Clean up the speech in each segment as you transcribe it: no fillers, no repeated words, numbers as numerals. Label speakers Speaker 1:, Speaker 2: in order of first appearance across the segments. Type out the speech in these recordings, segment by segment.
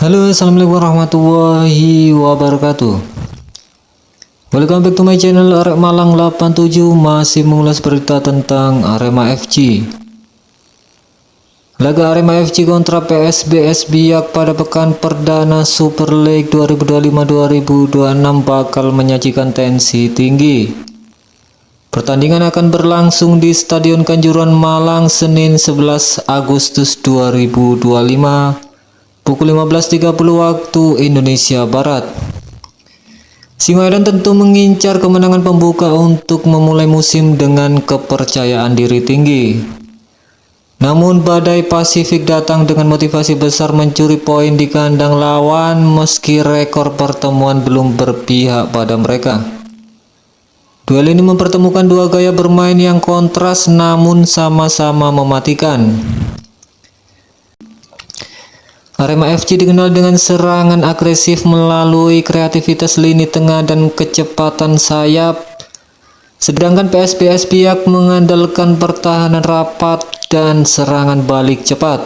Speaker 1: Halo, assalamualaikum warahmatullahi wabarakatuh. Welcome back to my channel Arek Malang 87. Masih mengulas berita tentang Arema FC. Laga Arema FC kontra PSBS Biak pada pekan perdana Super League 2025-2026 bakal menyajikan tensi tinggi. Pertandingan akan berlangsung di Stadion Kanjuruhan Malang Senin 11 Agustus 2025 pukul 15.30 waktu Indonesia Barat. Singoedan tentu mengincar kemenangan pembuka untuk memulai musim dengan kepercayaan diri tinggi. Namun Badai Pasifik datang dengan motivasi besar mencuri poin di kandang lawan meski rekor pertemuan belum berpihak pada mereka. Duel ini mempertemukan dua gaya bermain yang kontras namun sama-sama mematikan. Arema FC dikenal dengan serangan agresif melalui kreativitas lini tengah dan kecepatan sayap, sedangkan PSBS Biak mengandalkan pertahanan rapat dan serangan balik cepat.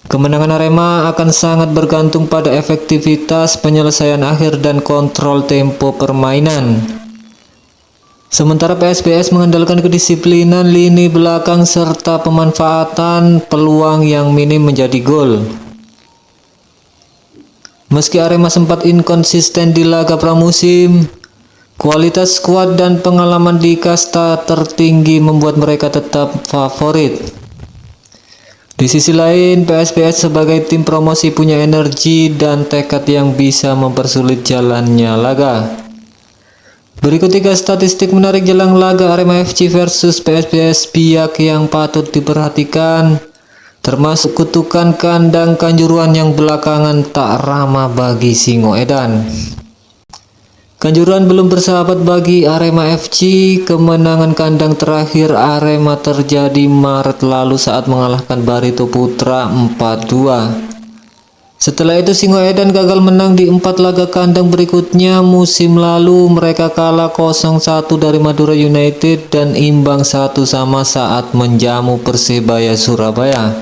Speaker 1: Kemenangan Arema akan sangat bergantung pada efektivitas penyelesaian akhir dan kontrol tempo permainan. Sementara PSBS mengandalkan kedisiplinan lini belakang serta pemanfaatan peluang yang minim menjadi gol. Meski Arema sempat inkonsisten di laga pramusim, kualitas skuad dan pengalaman di kasta tertinggi membuat mereka tetap favorit. Di sisi lain, PSBS sebagai tim promosi punya energi dan tekad yang bisa mempersulit jalannya laga. Berikut 3 statistik menarik jelang laga Arema FC versus PSBS Biak yang patut diperhatikan, termasuk kutukan kandang Kanjuruhan yang belakangan tak ramah bagi Singoedan. Kanjuruhan belum bersahabat bagi Arema FC. Kemenangan kandang terakhir Arema terjadi Maret lalu saat mengalahkan Barito Putra 4-2. Setelah itu Singoedan gagal menang di 4 laga kandang berikutnya. Musim lalu mereka kalah 0-1 dari Madura United dan imbang 1-1 saat menjamu Persebaya Surabaya.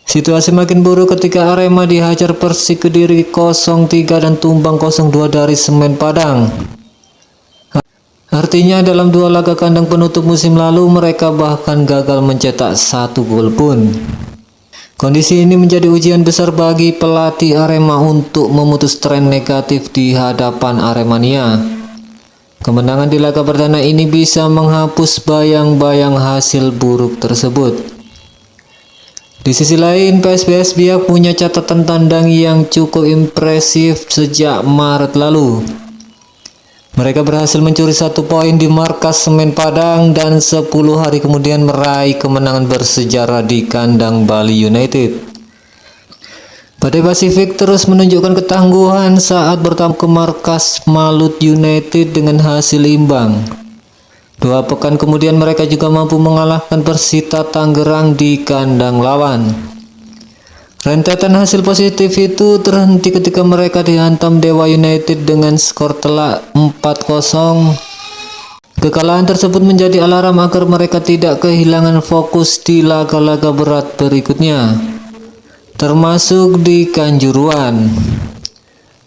Speaker 1: Situasi makin buruk ketika Arema dihajar Persik Kediri 0-3 dan tumbang 0-2 dari Semen Padang. Artinya dalam 2 laga kandang penutup musim lalu mereka bahkan gagal mencetak 1 gol pun. Kondisi ini menjadi ujian besar bagi pelatih Arema untuk memutus tren negatif di hadapan Aremania. Kemenangan di laga perdana ini bisa menghapus bayang-bayang hasil buruk tersebut. Di sisi lain, PSBS Biak punya catatan tandang yang cukup impresif sejak Maret lalu. Mereka berhasil mencuri 1 poin di markas Semen Padang dan 10 hari kemudian meraih kemenangan bersejarah di kandang Bali United. Badai Pasifik terus menunjukkan ketangguhan saat bertamu ke markas Malut United dengan hasil imbang. 2 pekan kemudian mereka juga mampu mengalahkan Persita Tangerang di kandang lawan. Rentetan hasil positif itu terhenti ketika mereka dihantam Dewa United dengan skor telak 4-0. Kekalahan tersebut menjadi alarm agar mereka tidak kehilangan fokus di laga-laga berat berikutnya, termasuk di Kanjuruhan.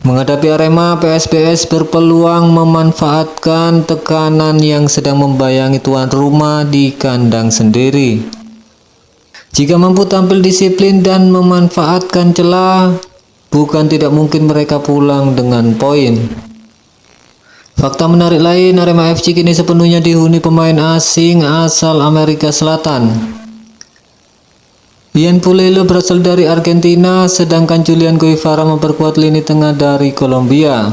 Speaker 1: Menghadapi Arema, PSBS berpeluang memanfaatkan tekanan yang sedang membayangi tuan rumah di kandang sendiri. Jika mampu tampil disiplin dan memanfaatkan celah, bukan tidak mungkin mereka pulang dengan poin. Fakta menarik lain, Arema FC kini sepenuhnya dihuni pemain asing asal Amerika Selatan. Ian Pulelo berasal dari Argentina, sedangkan Julian Guevara memperkuat lini tengah dari Kolombia.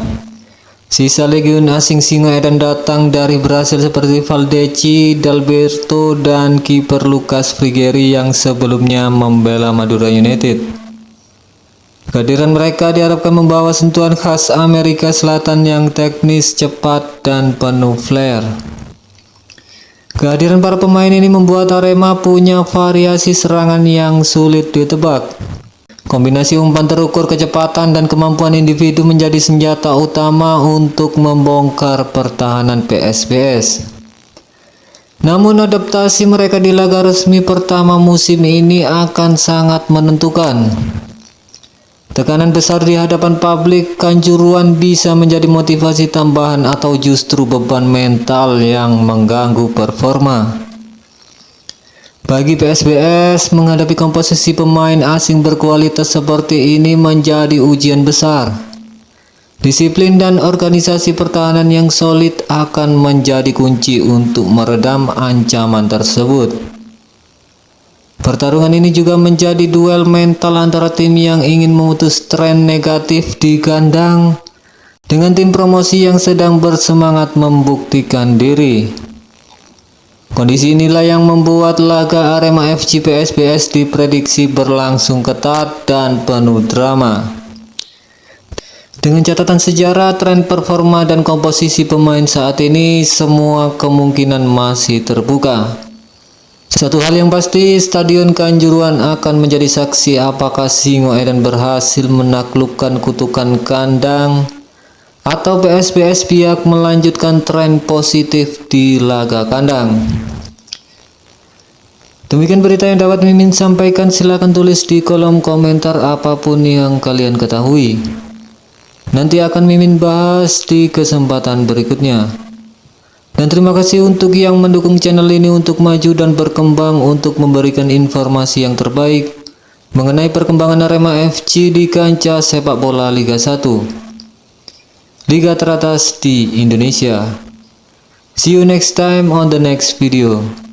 Speaker 1: Sisa legiun asing Singoedan datang dari Brasil seperti Valdeci, Dalberto, dan kiper Lucas Frigeri yang sebelumnya membela Madura United. Kehadiran mereka diharapkan membawa sentuhan khas Amerika Selatan yang teknis, cepat, dan penuh flair. Kehadiran para pemain ini membuat Arema punya variasi serangan yang sulit ditebak. Kombinasi umpan terukur, kecepatan, dan kemampuan individu menjadi senjata utama untuk membongkar pertahanan PSBS. Namun adaptasi mereka di laga resmi pertama musim ini akan sangat menentukan. Tekanan besar di hadapan publik Kanjuruhan bisa menjadi motivasi tambahan atau justru beban mental yang mengganggu performa. Bagi PSBS, menghadapi komposisi pemain asing berkualitas seperti ini menjadi ujian besar. Disiplin dan organisasi pertahanan yang solid akan menjadi kunci untuk meredam ancaman tersebut. Pertarungan ini juga menjadi duel mental antara tim yang ingin memutus tren negatif di kandang dengan tim promosi yang sedang bersemangat membuktikan diri. Kondisi inilah yang membuat laga Arema FC PSBS diprediksi berlangsung ketat dan penuh drama. Dengan catatan sejarah, tren performa dan komposisi pemain saat ini, semua kemungkinan masih terbuka. Satu hal yang pasti, Stadion Kanjuruhan akan menjadi saksi apakah Singoedan berhasil menaklukkan kutukan kandang atau PSBS pihak melanjutkan tren positif di laga kandang. Demikian berita yang dapat Mimin sampaikan, silahkan tulis di kolom komentar apapun yang kalian ketahui. Nanti akan Mimin bahas di kesempatan berikutnya. Dan terima kasih untuk yang mendukung channel ini untuk maju dan berkembang untuk memberikan informasi yang terbaik mengenai perkembangan Arema FC di kancah sepak bola Liga 1, Liga teratas di Indonesia. See you next time on the next video.